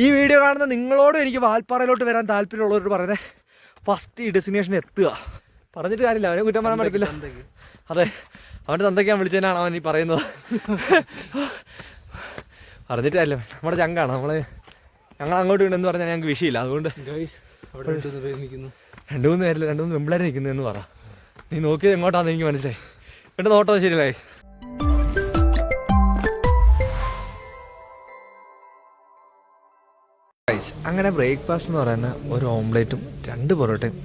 ഈ വീഡിയോ കാണുന്ന നിങ്ങളോടും എനിക്ക് വാൽപ്പാറയിലോട്ട് വരാൻ താല്പര്യമുള്ളവരോട് പറയുന്നത് ഫസ്റ്റ് ഈ ഡെസ്റ്റിനേഷൻ എത്തുക. പറഞ്ഞിട്ട് കാര്യമില്ല, അവനെ കുറ്റം പറയാൻ പറ്റത്തില്ല. അതെ, അവൻ്റെ തന്തയ്ക്ക് ഞാൻ വിളിച്ചതിനാണ് അവൻ ഈ പറയുന്നത്. പറഞ്ഞിട്ട് കാര്യമില്ല, നമ്മുടെ ചങ്കാണ്. ഞങ്ങൾ അങ്ങോട്ട് വീണെന്ന് പറഞ്ഞാൽ ഞങ്ങൾക്ക് വിഷയമില്ല. അതുകൊണ്ട് 2-3 പേരില്ല, 2-3 പെമ്പിളേരെ നിൽക്കുന്നു എന്ന് പറ. നീ നോക്കിയത് എങ്ങോട്ടാണെന്ന് എനിക്ക് മനസ്സിലായി. എൻ്റെ നോട്ടം ശരിയല്ല. അങ്ങനെ ബ്രേക്ക്ഫാസ്റ്റ് എന്ന് പറയുന്ന ഒരു ഓംലേറ്റും 2 പൊറോട്ടയും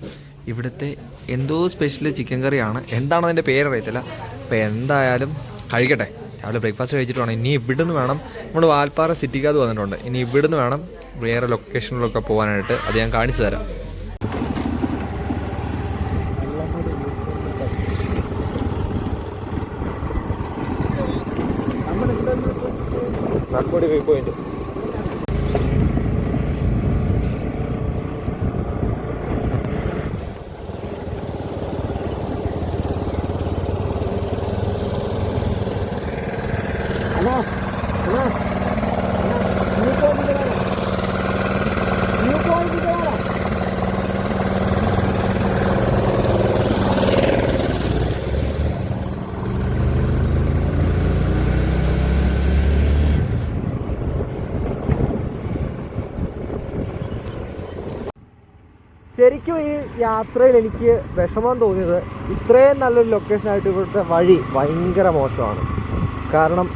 ഇവിടുത്തെ എന്തോ സ്പെഷ്യൽ ചിക്കൻ കറിയാണ്. എന്താണ് അതിൻ്റെ പേരറിയത്തില്ല. അപ്പോൾ എന്തായാലും കഴിക്കട്ടെ. രാവിലെ ബ്രേക്ക്ഫാസ്റ്റ് കഴിച്ചിട്ട് വേണം. ഇനി ഇവിടുന്ന് വേണം, നമ്മൾ വാൽപ്പാറ സിറ്റിക്കകത്ത് വന്നിട്ടുണ്ട്, ഇനി ഇവിടുന്ന് വേണം വേറെ ലൊക്കേഷനിലൊക്കെ പോകാനായിട്ട്. അത് ഞാൻ കാണിച്ചു തരാം. നാൽപ്പടി വ്യൂ പോയിന്റ്. ശരിക്കും ഈ യാത്രയിൽ എനിക്ക് വിഷമം തോന്നിയത് ഇത്രയും നല്ലൊരു ലൊക്കേഷനായിട്ട് ഇവിടുത്തെ വഴി ഭയങ്കര മോശമാണ്. കാരണം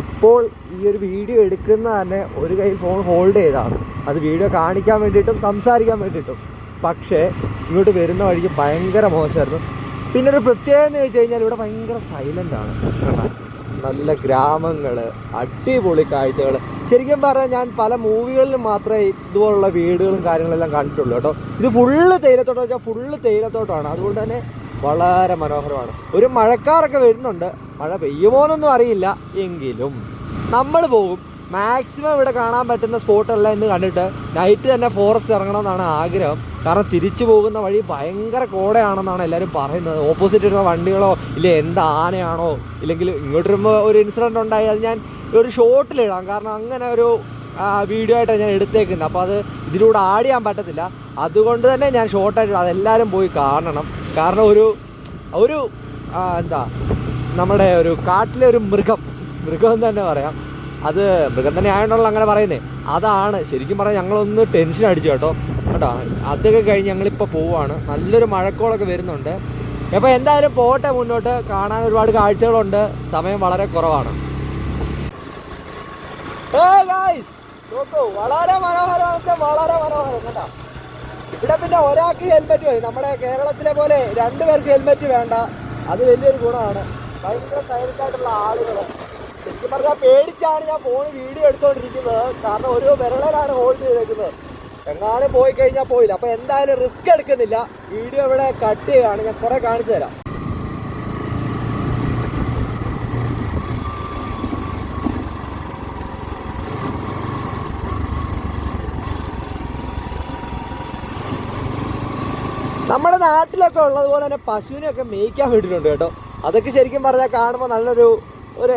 ഇപ്പോൾ ഈ ഒരു വീഡിയോ എടുക്കുന്ന തന്നെ ഒരു കയ്യിൽ ഫോൺ ഹോൾഡ് ചെയ്താണ്. അത് വീഡിയോ കാണിക്കാൻ വേണ്ടിയിട്ടും സംസാരിക്കാൻ വേണ്ടിയിട്ടും. പക്ഷേ ഇങ്ങോട്ട് വരുന്ന വഴിക്ക് ഭയങ്കര മോശമായിരുന്നു. പിന്നെ ഒരു പ്രത്യേകത എന്ന് വെച്ച് കഴിഞ്ഞാൽ ഇവിടെ ഭയങ്കര സൈലൻ്റാണ്. നല്ല ഗ്രാമങ്ങൾ, അടിപൊളി കാഴ്ചകൾ. ശരിക്കും പറഞ്ഞാൽ ഞാൻ പല മൂവികളിലും മാത്രമേ ഇതുപോലുള്ള വീടുകളും കാര്യങ്ങളെല്ലാം കണ്ടിട്ടുള്ളൂ കേട്ടോ. ഇത് ഫുള്ള് തേയിലത്തോട്ടം വെച്ചാൽ ഫുള്ള് തേയിലത്തോട്ടമാണ്. അതുകൊണ്ട് തന്നെ വളരെ മനോഹരമാണ്. ഒരു മഴക്കാറൊക്കെ വരുന്നുണ്ട്. മഴ പെയ്യുമോന്നൊന്നും അറിയില്ല. എങ്കിലും നമ്മൾ പോകും. മാക്സിമം ഇവിടെ കാണാൻ പറ്റുന്ന സ്പോട്ടെല്ലാം ഇന്ന് കണ്ടിട്ട് നൈറ്റ് തന്നെ ഫോറസ്റ്റ് ഇറങ്ങണമെന്നാണ് ആഗ്രഹം. കാരണം തിരിച്ചു പോകുന്ന വഴി ഭയങ്കര കോടയാണെന്നാണ് എല്ലാവരും പറയുന്നത്. ഓപ്പോസിറ്റ് വരുന്ന വണ്ടികളോ ഇല്ല എന്ത് ആനയാണോ, ഇല്ലെങ്കിൽ ഇങ്ങോട്ട് വരുമ്പോൾ ഒരു ഇൻസിഡൻറ്റ് ഉണ്ടായി. അത് ഞാൻ ഒരു ഷോട്ടിലിടാം. കാരണം അങ്ങനെ ഒരു വീഡിയോ ആയിട്ടാണ് ഞാൻ എടുത്തേക്കുന്നത്. അപ്പോൾ അത് ഇതിലൂടെ ആഡ് ചെയ്യാൻ പറ്റത്തില്ല. അതുകൊണ്ട് തന്നെ ഞാൻ ഷോർട്ടായിട്ട് അതെല്ലാവരും പോയി കാണണം. കാരണം ഒരു എന്താ നമ്മുടെ ഒരു കാട്ടിലെ ഒരു മൃഗം എന്ന് തന്നെ പറയാം. അത് മൃഗം തന്നെ ആയതുകൊണ്ടുള്ള അങ്ങനെ പറയുന്നത്. അതാണ് ശരിക്കും പറഞ്ഞാൽ ഞങ്ങളൊന്ന് ടെൻഷൻ അടിച്ചു കേട്ടോ. അതൊക്കെ കഴിഞ്ഞ് ഞങ്ങളിപ്പോൾ പോവുകയാണ്. നല്ലൊരു മഴക്കോളൊക്കെ വരുന്നുണ്ട്. അപ്പോൾ എന്തായാലും പോട്ടെ, മുന്നോട്ട് കാണാൻ ഒരുപാട് കാഴ്ചകളുണ്ട്. സമയം വളരെ കുറവാണ്. നോക്കൂ, വളരെ മനോഹരമാണ്, വളരെ മനോഹരം കേട്ടോ. ഇവിടെ പിന്നെ ഒരാൾക്ക് ഹെൽമെറ്റ് മതി. നമ്മുടെ കേരളത്തിലെ പോലെ 2 പേർക്ക് ഹെൽമെറ്റ് വേണ്ട. അത് വലിയൊരു ഗുണമാണ്. ഭയങ്കര സൈലൻ്റായിട്ടുള്ള ആളുകൾ. ശരിക്കും പറഞ്ഞാൽ പേടിച്ചാണ് ഞാൻ ഫോൺ വീഡിയോ എടുത്തുകൊണ്ടിരിക്കുന്നത്. കാരണം ഒരു വിരളിലാണ് ഹോൾഡ് ചെയ്തേക്കുന്നത്. എങ്ങാനും പോയി കഴിഞ്ഞാൽ പോയില്ല. അപ്പോൾ എന്തായാലും റിസ്ക് എടുക്കുന്നില്ല. വീഡിയോ ഇവിടെ കട്ട് ചെയ്യുകയാണ്. ഞാൻ കുറേ കാണിച്ചു തരാം. നമ്മുടെ നാട്ടിലൊക്കെ ഉള്ളതുപോലെ തന്നെ പശുവിനെയൊക്കെ മേയ്ക്കാൻ വേണ്ടിയിട്ടുണ്ട് കേട്ടോ. അതൊക്കെ ശരിക്കും പറഞ്ഞാൽ കാണുമ്പോൾ നല്ലൊരു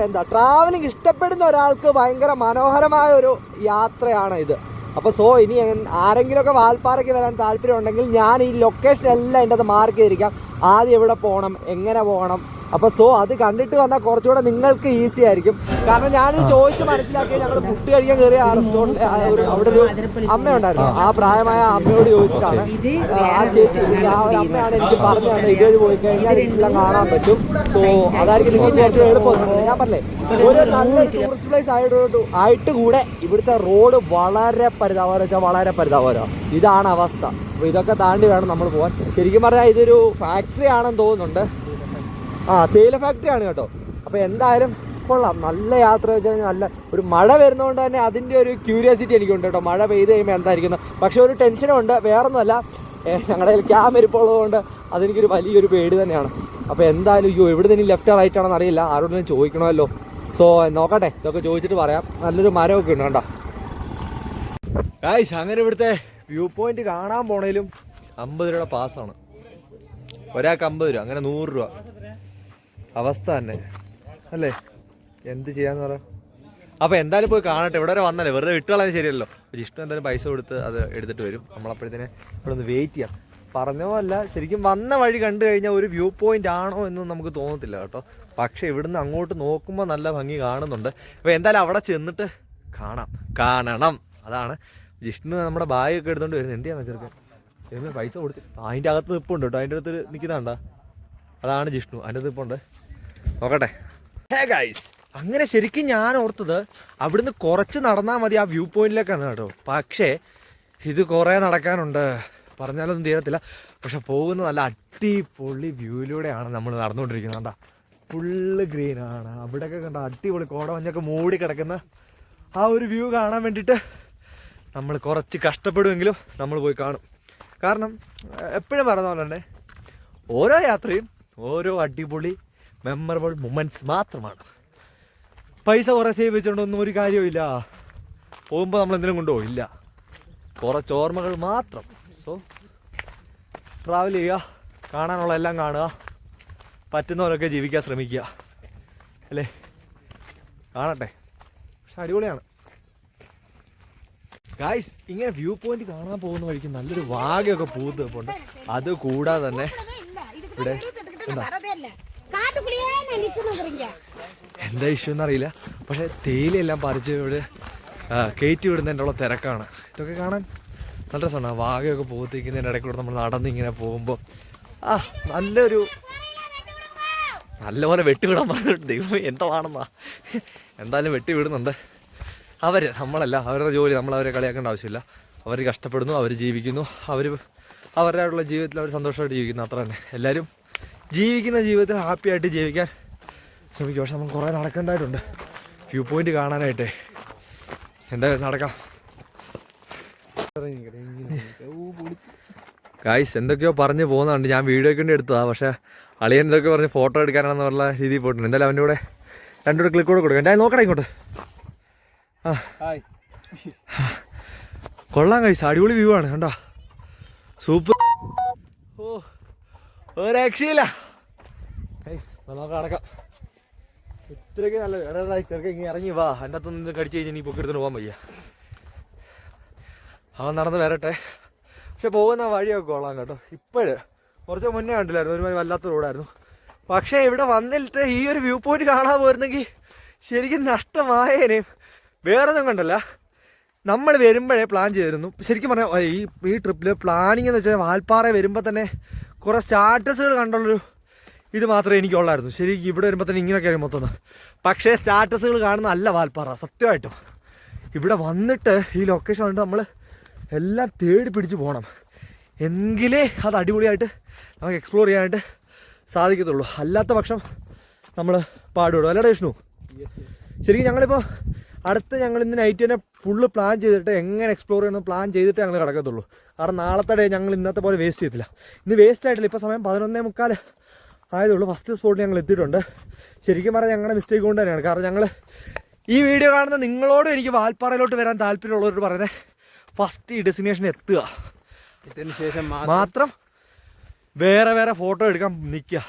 എന്താ ട്രാവലിംഗ് ഇഷ്ടപ്പെടുന്ന ഒരാൾക്ക് ഭയങ്കര മനോഹരമായ ഒരു യാത്രയാണ് ഇത്. അപ്പോൾ ഇനി ആരെങ്കിലുമൊക്കെ വാൽപ്പാറയ്ക്ക് വരാൻ താല്പര്യം ഉണ്ടെങ്കിൽ ഞാൻ ഈ ലൊക്കേഷൻ എല്ലാം എൻ്റെ അത് മാർക്ക് ചെയ്തിരിക്കാം. ആദ്യം എവിടെ പോകണം, എങ്ങനെ പോകണം. അപ്പോൾ അത് കണ്ടിട്ട് വന്നാൽ കുറച്ചുകൂടെ നിങ്ങൾക്ക് ഈസി ആയിരിക്കും. കാരണം ഞാനിത് ചോദിച്ച് മനസ്സിലാക്കിയത് ഞങ്ങൾ ഫുഡ് കഴിക്കാൻ കയറിയ ആ റെസ്റ്റോറൻറ്റ് അവിടെ ഒരു അമ്മയുണ്ടായിരുന്നു. ആ പ്രായമായ അമ്മയോട് ചോദിച്ചിട്ടാണ്. ആ ചേച്ചി ആ ഒരു അമ്മയാണ് എനിക്ക് പറഞ്ഞു തന്നത് ഇതുവഴി പോയി കഴിഞ്ഞാൽ എല്ലാം കാണാൻ പറ്റും. അതായിരിക്കും നിങ്ങൾക്ക് കുറച്ച് എളുപ്പം. ഞാൻ പറഞ്ഞേ, ഒരു നല്ലൊരു ടൂറിസ്റ്റ് പ്ലേസ് ആയിട്ട് കൂടെ ഇവിടുത്തെ റോഡ് വളരെ പരിതാപകരം. ഇതാണ് അവസ്ഥ. അപ്പോൾ ഇതൊക്കെ താണ്ടി വേണം നമ്മൾ പോകാൻ. ശരിക്കും പറഞ്ഞാൽ ഇതൊരു ഫാക്ടറി ആണെന്ന് തോന്നുന്നുണ്ട്. തേയില ഫാക്ടറിയാണ് കേട്ടോ. അപ്പോൾ എന്തായാലും കൊള്ളാം. നല്ല യാത്ര വെച്ച് കഴിഞ്ഞാൽ നല്ല ഒരു മഴ വരുന്നതുകൊണ്ട് തന്നെ അതിൻ്റെ ഒരു ക്യൂരിയോസിറ്റി എനിക്കുണ്ട് കേട്ടോ. മഴ പെയ്ത് കഴിയുമ്പോൾ എന്തായിരിക്കുന്നത്. പക്ഷേ ഒരു ടെൻഷനും ഉണ്ട്. വേറൊന്നുമല്ല, ഞങ്ങളുടെ കയ്യിൽ ക്യാമറ ഇരിപ്പുള്ളതുകൊണ്ട് അതെനിക്കൊരു വലിയൊരു പേടി തന്നെയാണ്. അപ്പോൾ എന്തായാലും ഇവിടെ നിന്ന് ലെഫ്റ്റ് റൈറ്റ് ആണെന്ന് അറിയില്ല. ആരോടും ചോദിക്കണമല്ലോ. നോക്കട്ടെ, ഇതൊക്കെ ചോദിച്ചിട്ട് പറയാം. നല്ലൊരു മരമൊക്കെ ഉണ്ട് കേട്ടോ. ഗായ്സ്, അങ്ങനെ ഇവിടുത്തെ വ്യൂ പോയിന്റ് കാണാൻ പോണേലും 50 രൂപയുടെ പാസ്സാണ്. ഒരാൾക്ക് 50 രൂപ, അങ്ങനെ 100 രൂപ. അവസ്ഥ തന്നെ അല്ലേ, എന്ത് ചെയ്യാന്ന് പറ. അപ്പോൾ എന്തായാലും പോയി കാണട്ടെ. ഇവിടെ വരെ വന്നല്ലേ, വെറുതെ വിട്ടുകളാൻ ശരിയല്ലോ. ജിഷ്ണു എന്തായാലും പൈസ കൊടുത്ത് അത് എടുത്തിട്ട് വരും. നമ്മളപ്പോഴത്തേനെ ഇവിടെ ഒന്ന് വെയിറ്റ് ചെയ്യാം. പറഞ്ഞതല്ല, ശരിക്കും വന്ന വഴി കണ്ടു കഴിഞ്ഞാൽ ഒരു വ്യൂ പോയിന്റ് ആണോ എന്നൊന്നും നമുക്ക് തോന്നത്തില്ല കേട്ടോ. പക്ഷെ ഇവിടുന്ന് അങ്ങോട്ട് നോക്കുമ്പോൾ നല്ല ഭംഗി കാണുന്നുണ്ട്. അപ്പോൾ എന്തായാലും അവിടെ ചെന്നിട്ട് കാണണം. അതാണ് ജിഷ്ണു നമ്മുടെ ബാഗൊക്കെ എടുത്തോണ്ട് വരുന്നത്. എന്തിനാണ് ചെറുക്കൻ എന്നെ പൈസ കൊടുത്ത് അതിൻ്റെ അകത്ത് നിൽപ്പുണ്ട് കേട്ടോ. അതിൻ്റെ അടുത്ത് നിൽക്കുന്നുണ്ടോ, അതാണ് ജിഷ്ണു. അതിൻ്റെ നിൽപ്പുണ്ട്, നോക്കട്ടെ. ഹേ ഗൈസ്, അങ്ങനെ ശരിക്കും ഞാൻ ഓർത്തത് അവിടുന്ന് കുറച്ച് നടന്നാൽ മതി ആ വ്യൂ പോയിന്റിലേക്കാണ് കേട്ടോ. പക്ഷേ ഇത് കുറേ നടക്കാനുണ്ട്, പറഞ്ഞാലൊന്നും തീരത്തില്ല. പക്ഷെ പോകുന്ന നല്ല അടിപൊളി വ്യൂയിലൂടെയാണ് നമ്മൾ നടന്നുകൊണ്ടിരിക്കുന്നത്. കണ്ടാ ഫുള്ള് ഗ്രീനാണ്. അവിടെയൊക്കെ കണ്ട അടിപൊളി കോടമഞ്ഞൊക്കെ മൂടി കിടക്കുന്ന ആ ഒരു വ്യൂ കാണാൻ വേണ്ടിയിട്ട് നമ്മൾ കുറച്ച് കഷ്ടപ്പെടുമെങ്കിലും നമ്മൾ പോയി കാണും. കാരണം എപ്പോഴും പറഞ്ഞ പോലെ തന്നെ ഓരോ യാത്രയും ഓരോ അടിപൊളി മെമ്മറബിൾ മൊമെൻറ്റ്സ് മാത്രമാണ്. പൈസ കുറേ സേവ് വെച്ചുകൊണ്ടൊന്നും ഒരു കാര്യമില്ല. പോകുമ്പോൾ നമ്മൾ എന്തെങ്കിലും കൊണ്ടുപോയില്ല, കുറച്ച് ഓർമ്മകൾ മാത്രം. സോ ട്രാവൽ ചെയ്യുക, കാണാനുള്ള എല്ലാം കാണുക, പറ്റുന്നവരൊക്കെ ജീവിക്കാൻ ശ്രമിക്കുക അല്ലേ. കാണട്ടെ, പക്ഷെ അടിപൊളിയാണ് ഗായ്സ്. ഇങ്ങനെ വ്യൂ പോയിന്റ് കാണാൻ പോകുന്ന വഴിക്ക് നല്ലൊരു വാഗയൊക്കെ പൂത്ത് വെപ്പുണ്ട്. അത് കൂടാതെ തന്നെ ഇവിടെ എന്താ ഇഷ്യൂ എന്നറിയില്ല, പക്ഷെ തേയിലെല്ലാം പറിച്ച് ഇവിടെ കയറ്റി വിടുന്നതിൻ്റെ ഉള്ള തിരക്കാണ്. ഇതൊക്കെ കാണാൻ നല്ല രസമാണ്. വാഗയൊക്കെ പൂത്തിക്കുന്നതിൻ്റെ ഇടയ്ക്കൂടെ നമ്മൾ നടന്നിങ്ങനെ പോകുമ്പോൾ നല്ലപോലെ വെട്ടിവിടാൻ പറഞ്ഞിട്ട് ദൈവം എന്താണെന്നാ. എന്തായാലും വെട്ടിവിടുന്നുണ്ട് നമ്മളല്ല, അവരുടെ ജോലി. നമ്മളവരെ കളിയാക്കേണ്ട ആവശ്യമില്ല. അവർ കഷ്ടപ്പെടുന്നു, അവർ ജീവിക്കുന്നു, അവരുടെയുള്ള ജീവിതത്തിൽ അവർ സന്തോഷമായിട്ട് ജീവിക്കുന്നു, അത്ര തന്നെ. എല്ലാവരും ജീവിക്കുന്ന ജീവിതത്തിൽ ഹാപ്പി ആയിട്ട് ജീവിക്കാൻ ശ്രമിക്കും. പക്ഷെ നമുക്ക് കുറേ നടക്കേണ്ടതായിട്ടുണ്ട് വ്യൂ പോയിന്റ് കാണാനായിട്ട്. എന്തായാലും നടക്കാം ഗായ്സ്. എന്തൊക്കെയോ പറഞ്ഞ് പോകുന്നുണ്ട്, ഞാൻ വീഡിയോയ്ക്ക് വേണ്ടി എടുത്തതാണ്. പക്ഷേ അളിയൻ എന്തൊക്കെ പറഞ്ഞ് ഫോട്ടോ എടുക്കാനാണെന്നുള്ള രീതിയിൽ പോയിട്ടുണ്ട്. എന്തായാലും അവൻ്റെ കൂടെ രണ്ടുകൂടെ ക്ലിക്ക് കൂടെ കൊടുക്കാം. എന്തായാലും നോക്കട്ടെ ഇങ്ങോട്ട്. കൊള്ളാം ഗൈസ്, അടിപൊളി വ്യൂ ആണ് കണ്ടോ, സൂപ്പർ. ഒരു രക്ഷയില്ല ഗൈസ്. നമുക്ക് നടക്കാം. ഇത്രയ്ക്ക് നല്ല ചെറുക്കെ ഇങ്ങനെ ഇറങ്ങി വാ. എൻ്റെ അകത്തൊന്നും കടിച്ചു കഴിഞ്ഞാൽ നീ പൊക്കെടുത്തിട്ട് പോകാൻ വയ്യ. അവൻ നടന്ന് വരട്ടെ. പക്ഷെ പോകുന്ന വഴിയൊക്കെ കൊള്ളാം കേട്ടോ. ഇപ്പോഴ് കുറച്ച് മുന്നേ കണ്ടില്ലായിരുന്നു, ഒരുമാതിരി വല്ലാത്ത റോഡായിരുന്നു. പക്ഷേ ഇവിടെ വന്നിട്ട് ഈ ഒരു വ്യൂ പോയിന്റ് കാണാൻ പോയിരുന്നെങ്കിൽ ശരിക്കും നഷ്ടമായേനേയും. വേറൊന്നും കണ്ടല്ല, നമ്മൾ വരുമ്പോഴേ പ്ലാൻ ചെയ്തിരുന്നു. ശരിക്കും പറഞ്ഞാൽ ഈ ട്രിപ്പിൽ പ്ലാനിങ് എന്ന് വെച്ചാൽ വാൽപ്പാറ വരുമ്പോൾ തന്നെ കുറേ സ്റ്റാറ്റസുകൾ കണ്ടുള്ളൊരു ഇത് മാത്രമേ എനിക്കുള്ളായിരുന്നു. ശരിക്കും ഇവിടെ വരുമ്പോൾ തന്നെ ഇങ്ങനെയൊക്കെ ആയിരുന്നു മൊത്തം. പക്ഷേ സ്റ്റാറ്റസുകൾ കാണുന്ന അല്ല വാൽപ്പാറ സത്യമായിട്ടും. ഇവിടെ വന്നിട്ട് ഈ ലൊക്കേഷൻ കണ്ടിട്ട് നമ്മൾ എല്ലാം തേടി പിടിച്ച് പോകണം, എങ്കിലേ അത് അടിപൊളിയായിട്ട് നമുക്ക് എക്സ്പ്ലോർ ചെയ്യാനായിട്ട് സാധിക്കത്തുള്ളൂ. അല്ലാത്ത പക്ഷം നമ്മൾ പാടുപെടും അല്ലേടാ വിഷ്ണു? ശരിക്കും ഞങ്ങളിപ്പോൾ ഞങ്ങൾ ഇന്ന് നൈറ്റ് തന്നെ ഫുള്ള് പ്ലാൻ ചെയ്തിട്ട് എങ്ങനെ എക്സ്പ്ലോർ ചെയ്യണം പ്ലാൻ ചെയ്തിട്ട് ഞങ്ങൾ കിടക്കത്തുള്ളൂ. കാരണം നാളത്തെ ഡേ ഞങ്ങൾ ഇന്നത്തെ പോലെ വേസ്റ്റ് ചെയ്തില്ല. ഇന്ന് വേസ്റ്റ് ആയിട്ടില്ല. ഇപ്പോൾ സമയം 11:45 ആയതുള്ളൂ. ഫസ്റ്റ് സ്പോട്ടിൽ ഞങ്ങൾ എത്തിയിട്ടുണ്ട്. ശരിക്കും പറഞ്ഞാൽ ഞങ്ങളുടെ മിസ്റ്റേക്ക് കൊണ്ട് തന്നെയാണ്. കാരണം ഞങ്ങൾ ഈ വീഡിയോ കാണുന്ന നിങ്ങളോടും എനിക്ക് വാൽപ്പാറയിലോട്ട് വരാൻ താല്പര്യമുള്ളവരോട് പറയുന്നത്, ഫസ്റ്റ് ഈ ഡെസ്റ്റിനേഷൻ എത്തുക, ഇതിന് ശേഷം മാത്രം വേറെ ഫോട്ടോ എടുക്കാൻ നിൽക്കുക.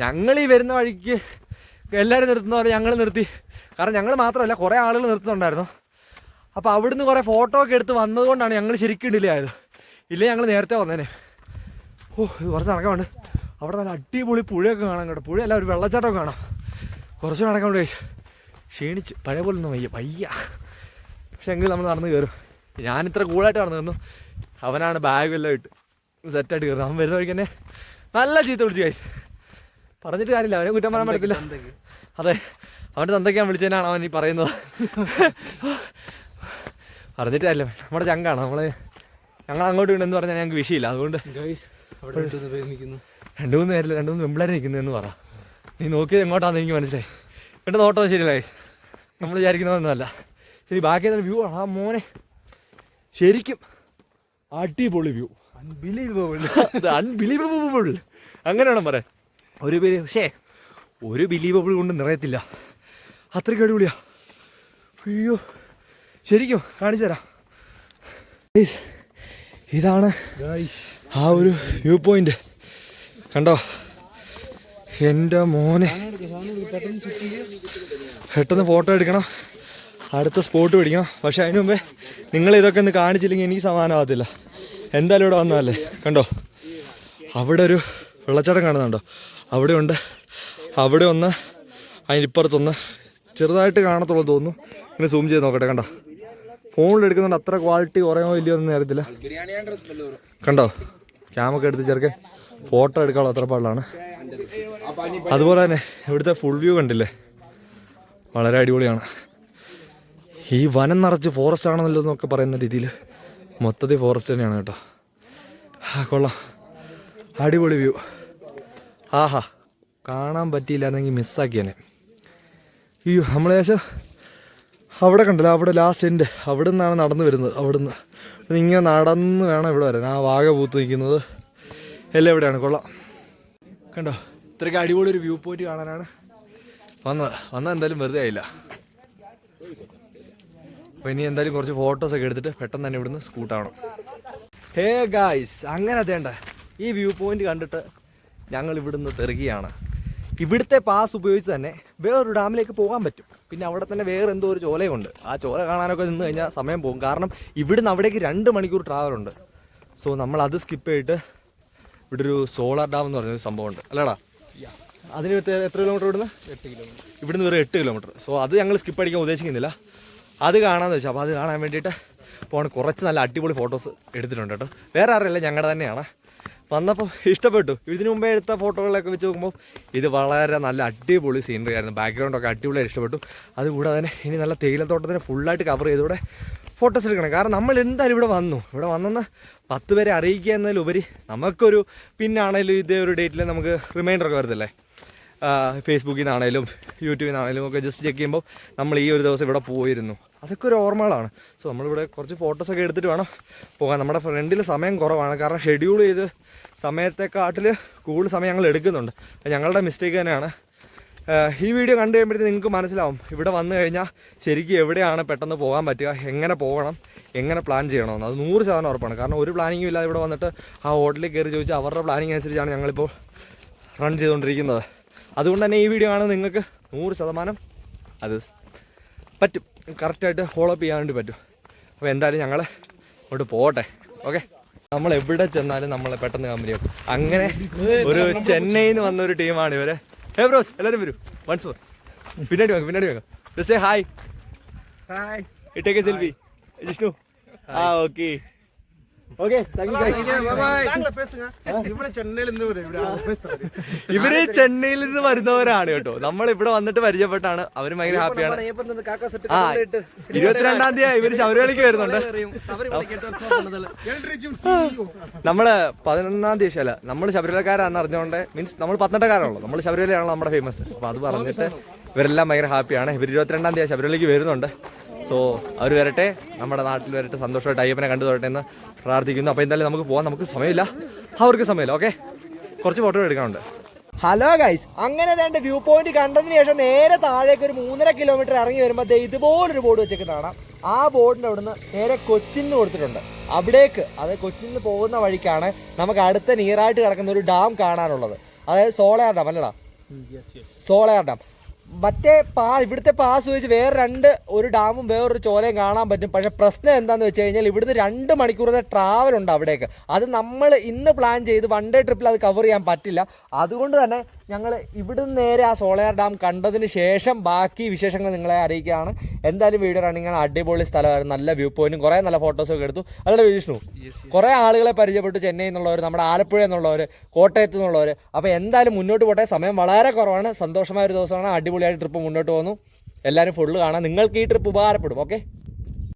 ഞങ്ങൾ ഈ വരുന്ന വഴിക്ക് എല്ലാവരും നിർത്തുന്ന പോലെ ഞങ്ങൾ നിർത്തി. കാരണം ഞങ്ങൾ മാത്രമല്ല, കുറേ ആളുകൾ നിർത്തുന്നുണ്ടായിരുന്നു. അപ്പോൾ അവിടുന്ന് കുറേ ഫോട്ടോ ഒക്കെ എടുത്ത് വന്നതുകൊണ്ടാണ് ഞങ്ങൾ ശരിക്കും ഡിലേ ആയത്. ഇല്ലേ ഞങ്ങൾ നേരത്തെ വന്നേനെ. ഇത് കുറച്ച് നടക്കാനുണ്ട്. അവിടെ നല്ല അടിപൊളി പുഴയൊക്കെ കാണാൻ കേട്ടോ. പുഴയല്ല, ഒരു വെള്ളച്ചാട്ടമൊക്കെ കാണാം. കുറച്ച് നടക്കാനുണ്ട് കഴിച്ച് ക്ഷീണിച്ച് പഴയ പോലെ ഒന്നും വയ്യ. പക്ഷെ എങ്കിലും നമ്മൾ നടന്ന് കയറും. ഞാനിത്ര കൂളായിട്ട് നടന്നു കയറുന്നു. അവനാണ് ബാഗെല്ലാം ഇട്ട് സെറ്റായിട്ട് കയറുന്നത്. അവൻ വരുന്ന വഴിക്ക് തന്നെ നല്ല ചീത്ത വിളിച്ച് കഴിച്ച്. പറഞ്ഞിട്ട് കാര്യമില്ല, അവനെ കുറ്റം പറയാൻ പറ്റത്തില്ല. അതെ, അവൻ്റെ തന്തയ്ക്കാൻ വിളിച്ചതിനാണ് അവൻ ഈ പറയുന്നത്. പറഞ്ഞിട്ട് കാര്യമില്ല, നമ്മുടെ ചങ്കാണ്. ഞങ്ങൾ അങ്ങോട്ട് വീണെന്ന് പറഞ്ഞാൽ ഞങ്ങൾക്ക് വിഷയമില്ല. അതുകൊണ്ട് 2-3 പേരില്ല, 2-3 പെമ്പിളേരെ നിൽക്കുന്നതെന്ന് പറ. നീ നോക്കിയത് എങ്ങോട്ടാണെന്ന് എനിക്ക് മനസ്സിലായി. എൻ്റെ നോട്ടം ശരിയല്ല ഗൈസ്, നമ്മൾ വിചാരിക്കുന്നതൊന്നുമല്ല. ശരി, ബാക്കി വ്യൂ ആണ്. ആ മോനെ ശരിക്കും അടിപൊളി വ്യൂ, അൺബിലീവബിൾ അങ്ങനെ വേണം പറയാൻ. ഒരു ബിലീവബിൾ കൊണ്ട് നിറയത്തില്ല, അത്രയ്ക്ക് അടിപൊളിയാ. അയ്യോ, ശരിക്കും കാണിച്ചു തരാം. ഇതാണ് ആ ഒരു വ്യൂ പോയിന്റ്, കണ്ടോ? എൻ്റെ മോനെ പെട്ടെന്ന് ഫോട്ടോ എടുക്കണം. അടുത്ത സ്പോട്ട് പിടിക്കണം. പക്ഷെ അതിന് മുമ്പേ നിങ്ങളിതൊക്കെ ഒന്ന് കാണിച്ചില്ലെങ്കിൽ എനിക്ക് സമാധാനമാകത്തില്ല. എന്തായാലും ഇവിടെ വന്നതല്ലേ. കണ്ടോ അവിടെ ഒരു വെള്ളച്ചാട്ടം കാണുന്നുണ്ടോ? അവിടെ ഉണ്ട്, അവിടെ ഒന്ന്, അതിനിപ്പുറത്തൊന്ന്. ചെറുതായിട്ട് കാണത്തുള്ളൂ തോന്നുന്നു. ഇങ്ങനെ സൂം ചെയ്ത് നോക്കട്ടെ. കണ്ടോ ഫോണിൽ എടുക്കുന്നുണ്ട്. അത്ര ക്വാളിറ്റി കുറയോ ഇല്ലയോ എന്നൊന്നും അറിയത്തില്ല. കണ്ടോ ക്യാമൊക്കെ എടുത്ത് ചെറുക്കൻ ഫോട്ടോ എടുക്കാനുള്ള അത്ര പാടിലാണ്. അതുപോലെ തന്നെ ഇവിടുത്തെ ഫുൾ വ്യൂ കണ്ടില്ലേ, വളരെ അടിപൊളിയാണ്. ഈ വനം നിറച്ച് ഫോറസ്റ്റ് ആണെന്നല്ലോ എന്നൊക്കെ പറയുന്ന രീതിയിൽ മൊത്തത്തിൽ ഫോറസ്റ്റ് തന്നെയാണ് കേട്ടോ. കൊള്ളാം, അടിപൊളി വ്യൂ. ആഹാ, കാണാൻ പറ്റിയില്ലായിരുന്നെങ്കിൽ മിസ്സാക്കിയാനെ. അയ്യോ, നമ്മൾ ഏകദേശം അവിടെ കണ്ടല്ലോ, അവിടെ ലാസ്റ്റ് എൻഡ് അവിടെ നിന്നാണ് നടന്നു വരുന്നത്. അവിടെ നിന്ന് ഇങ്ങനെ നടന്ന് വേണം ഇവിടെ വരാൻ. ആ വാഗ പൂത്ത് നിൽക്കുന്നത് എല്ലാം എവിടെയാണ്. കൊള്ളാം, കണ്ടോ ഇത്രയ്ക്ക് അടിപൊളി ഒരു വ്യൂ പോയിന്റ് കാണാനാണ് വന്നത് എന്തായാലും വെറുതെ ആയില്ല. അപ്പോൾ ഇനി എന്തായാലും കുറച്ച് ഫോട്ടോസൊക്കെ എടുത്തിട്ട് പെട്ടെന്ന് തന്നെ ഇവിടുന്ന് സ്കൂട്ടാവണം. ഹേ ഗായ്സ്, അങ്ങനെ അതേണ്ട ഈ വ്യൂ പോയിന്റ് കണ്ടിട്ട് ഞങ്ങൾ ഇവിടുന്ന് തെറുകയാണ്. ഇവിടുത്തെ പാസ് ഉപയോഗിച്ച് തന്നെ വേറൊരു ഡാമിലേക്ക് പോകാൻ പറ്റും. പിന്നെ അവിടെ തന്നെ വേറെ എന്തോ ഒരു ചോലയുണ്ട്. ആ ചോല കാണാനൊക്കെ നിന്ന് കഴിഞ്ഞാൽ സമയം പോകും. കാരണം ഇവിടുന്ന് അവിടേക്ക് 2 മണിക്കൂർ ട്രാവലുണ്ട്. സോ നമ്മൾ അത് സ്കിപ്പ് ചെയ്തിട്ട് ഇവിടെ ഒരു സോളാർ ഡാം എന്ന് പറഞ്ഞൊരു സംഭവമുണ്ട് അല്ലേടാ. അതിന് എത്ര കിലോമീറ്റർ ഇവിടുന്ന്? 8 കിലോമീറ്റർ. ഇവിടുന്ന് വേറെ 8 കിലോമീറ്റർ. സോ അത് ഞങ്ങൾ സ്കിപ്പ് അടിക്കാൻ ഉദ്ദേശിക്കുന്നില്ല. അത് കാണാമെന്ന് വെച്ചാൽ. അപ്പോൾ അത് കാണാൻ വേണ്ടിയിട്ട് പോകണം. കുറച്ച് നല്ല അടിപൊളി ഫോട്ടോസ് എടുത്തിട്ടുണ്ട് കേട്ടോ. വേറെ ആരുമില്ല, ഞങ്ങളുടെ തന്നെയാണ്. വന്നപ്പോൾ ഇഷ്ടപ്പെട്ടു. ഇതിനു മുമ്പേ എടുത്ത ഫോട്ടോകളൊക്കെ വെച്ച് നോക്കുമ്പോൾ ഇത് വളരെ നല്ല അടിപൊളി സീനറി ആയിരുന്നു. ബാക്ക്ഗ്രൗണ്ടൊക്കെ അടിപൊളിയായിട്ട് ഇഷ്ടപ്പെട്ടു. അതുകൂടാതെ തന്നെ ഇനി നല്ല തേയിലത്തോട്ടത്തിന് ഫുള്ളായിട്ട് കവർ ചെയ്തൂടെ ഫോട്ടോസ് എടുക്കണം. കാരണം നമ്മൾ എന്തായാലും ഇവിടെ വന്നെന്ന് 10 പേരെ അറിയിക്കുക എന്നതിലുപരി നമുക്കൊരു പിന്നാണേലും ഇതേ ഒരു ഡേറ്റിൽ നമുക്ക് റിമൈൻഡറൊക്കെ വരത്തില്ലേ, ഫേസ്ബുക്കിൽ നിന്നാണേലും യൂട്യൂബിൽ നിന്നാണേലും ഒക്കെ ജസ്റ്റ് ചെക്ക് ചെയ്യുമ്പോൾ നമ്മൾ ഈ ഒരു ദിവസം ഇവിടെ പോയിരുന്നു. അതൊക്കെ ഒരു ഓർമ്മകളാണ്. സോ നമ്മളിവിടെ കുറച്ച് ഫോട്ടോസൊക്കെ എടുത്തിട്ട് വേണം പോകാൻ. നമ്മുടെ ഫ്രണ്ടിൽ സമയം കുറവാണ്. കാരണം ഷെഡ്യൂൾ ചെയ്ത് സമയത്തെക്കാട്ടിൽ കൂടുതൽ സമയം ഞങ്ങൾ എടുക്കുന്നുണ്ട്. ഞങ്ങളുടെ മിസ്റ്റേക്ക് തന്നെയാണ്. ഈ വീഡിയോ കണ്ടു കഴിയുമ്പോഴത്തേക്ക് നിങ്ങൾക്ക് മനസ്സിലാവും ഇവിടെ വന്നു കഴിഞ്ഞാൽ ശരിക്കും എവിടെയാണ് പെട്ടെന്ന് പോകാൻ പറ്റുക, എങ്ങനെ പോകണം, എങ്ങനെ പ്ലാൻ ചെയ്യണമെന്ന്. അത് 100% ഉറപ്പാണ്. കാരണം ഒരു പ്ലാനിങ്ങും ഇല്ലാതെ ഇവിടെ വന്നിട്ട് ആ ഹോട്ടലിൽ കയറി ചോദിച്ചാൽ അവരുടെ പ്ലാനിങ് അനുസരിച്ചാണ് ഞങ്ങളിപ്പോൾ റൺ ചെയ്തുകൊണ്ടിരിക്കുന്നത്. അതുകൊണ്ട് തന്നെ ഈ വീഡിയോ കാണുന്നത് നിങ്ങൾക്ക് 100% അത് പറ്റും, കറക്റ്റായിട്ട് ഫോളോ അപ്പ് ചെയ്യാൻ വേണ്ടി പറ്റും. അപ്പോൾ എന്തായാലും ഞങ്ങൾ അങ്ങോട്ട് പോകട്ടെ. ഓക്കെ, നമ്മൾ എവിടെ ചെന്നാലും നമ്മളെ പെട്ടെന്ന് കമ്പനിയാവും. അങ്ങനെ ഒരു ചെന്നൈയിൽ നിന്ന് വന്നൊരു ടീമാണ് ഇവര്. ഹേ ബ്രോസ്, എല്ലാവരും വരൂ. Once more. പിന്നാടി വെക്കാം. Just hi. ഇട്ടേക്ക് സെൽഫി ജിഷ്ണു. ഓക്കെ ഓക്കെ, ഇവര് ചെന്നൈയിൽ നിന്ന് വരുന്നവരാണ് കേട്ടോ. നമ്മൾ ഇവിടെ വന്നിട്ട് പരിചയപ്പെട്ടാണ്. അവര് ഭയങ്കര ഹാപ്പിയാണ്. 22-ാം തീയതി ഇവര് ശബരിമലയ്ക്ക് വരുന്നുണ്ട്. നമ്മള് 11-ാം തീയതി അല്ല, നമ്മൾ ശബരിമലക്കാരാണെന്ന് അറിഞ്ഞുകൊണ്ട്, മീൻസ് നമ്മൾ പത്തനംതിട്ടക്കാരാണല്ലോ, നമ്മൾ ശബരിമലയാണല്ലോ നമ്മുടെ ഫേമസ്. അപ്പൊ അത് പറഞ്ഞിട്ട് ഇവരെല്ലാം ഭയങ്കര ഹാപ്പിയാണ്. ഇവർ 22-ാം തീയതി ശബരിമലയ്ക്ക് വരുന്നുണ്ട്. സോ അവർ വരട്ടെ, നമ്മുടെ നാട്ടിൽ വരട്ടെ, സന്തോഷമായിട്ട് അയ്യപ്പനെ കണ്ടു തൊട്ടെ എന്ന് പ്രാർത്ഥിക്കുന്നു. അപ്പോൾ എന്തായാലും നമുക്ക് പോകാം. നമുക്ക് സമയമില്ല, അവർക്ക് സമയമില്ല. ഓക്കെ, കുറച്ച് ഫോട്ടോ എടുക്കാനുണ്ട്. ഹലോ ഗൈസ്, അങ്ങനെ വേണ്ട വ്യൂ പോയിന്റ് കണ്ടതിന് ശേഷം നേരെ താഴേക്ക് ഒരു 3.5 കിലോമീറ്റർ ഇറങ്ങി വരുമ്പോൾ ഇതുപോലൊരു ബോർഡ് വെച്ചേക്ക് കാണാം. ആ ബോർഡിൻ്റെ അവിടുന്ന് നേരെ കൊച്ചിന് കൊടുത്തിട്ടുണ്ട്. അവിടേക്ക്, അത് കൊച്ചിന് പോകുന്ന വഴിക്കാണ് നമുക്ക് അടുത്ത നിയറായിട്ട് കിടക്കുന്ന ഒരു ഡാം കാണാനുള്ളത്. അതായത് സോളയാർ ഡാം അല്ലടാ, സോളയാർ ഡാം. മറ്റേ ഇവിടുത്തെ പാസ് വെച്ച് വേറെ ഒരു ഡാമും വേറൊരു ചോലയും കാണാൻ പറ്റും. പക്ഷെ പ്രശ്നം എന്താണെന്ന് വെച്ച് കഴിഞ്ഞാൽ ഇവിടുന്ന് 2 മണിക്കൂറത്തെ ട്രാവൽ ഉണ്ട് അവിടേക്ക്. അത് നമ്മൾ ഇന്ന് പ്ലാൻ ചെയ്ത് 1 ഡേ ട്രിപ്പിൽ അത് കവർ ചെയ്യാൻ പറ്റില്ല. അതുകൊണ്ട് തന്നെ ഞങ്ങൾ ഇവിടുന്ന് നേരെ ആ സോളയാർ ഡാം കണ്ടതിന് ശേഷം ബാക്കി വിശേഷങ്ങൾ നിങ്ങളെ അറിയിക്കുകയാണ്. എന്തായാലും വീഡിയോ റണ്ണിങ് അടിപൊളി സ്ഥലമായിരുന്നു. നല്ല വ്യൂ പോയിന്റും കുറേ നല്ല ഫോട്ടോസൊക്കെ എടുത്തു. അല്ലേ വിഷ്ണു? കുറേ ആളുകളെ പരിചയപ്പെട്ടു. ചെന്നൈയിൽ നിന്നുള്ളവർ, നമ്മുടെ ആലപ്പുഴ എന്നുള്ളവർ, കോട്ടയത്ത് നിന്നുള്ളവർ. അപ്പോൾ എന്തായാലും മുന്നോട്ട് പോട്ടെ. സമയം വളരെ കുറവാണ്. സന്തോഷമായ ഒരു ദിവസമാണ്. അടിപൊളിയായിട്ട് ട്രിപ്പ് മുന്നോട്ട് പോകുന്നു. എല്ലാവരും ഫുള്ള് കാണാം. നിങ്ങൾക്ക് ഈ ട്രിപ്പ് ഉപകാരപ്പെടും. ഓക്കെ.